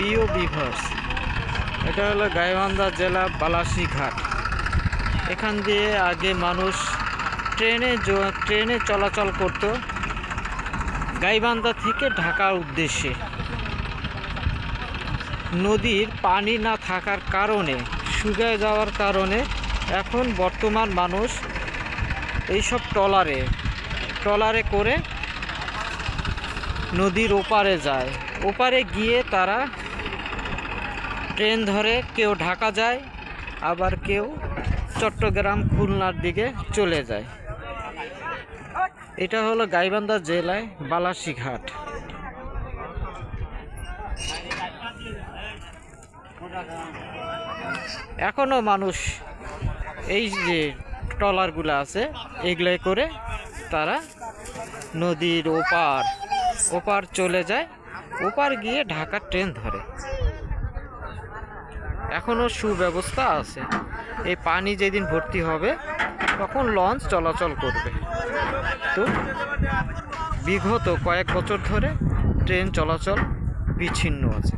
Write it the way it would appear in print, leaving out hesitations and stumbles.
প্রিয় ভিউয়ার্স, এটা হলো গাইবান্ধা জেলা বালাসীঘাট। এখান দিয়ে আগে মানুষ ট্রেনে চলাচল করত গাইবান্ধা থেকে ঢাকার উদ্দেশ্যে। নদীর পানি না থাকার কারণে, শুকিয়ে যাওয়ার কারণে এখন বর্তমান মানুষ এইসব ট্রলারে করে নদীর ওপারে যায়। ওপারে গিয়ে তারা ট্রেন ধরে, কেউ ঢাকা যায়, আবার কেউ চট্টগ্রাম খুলনার দিকে চলে যায়। এটা হলো গাইবান্ধা জেলায় বালাসীঘাট। এখনো মানুষ এই যে ট্রলারগুলো আছে এগুলোয় করে তারা নদীর ওপার চলে যায়, ওপার গিয়ে ঢাকার ট্রেন ধরে। এখনও সুব্যবস্থা আছে। এই পানি যেদিন ভর্তি হবে তখন লঞ্চ চলাচল করবে। তো বিগত কয়েক বছর ধরে ট্রেন চলাচল বিচ্ছিন্ন আছে।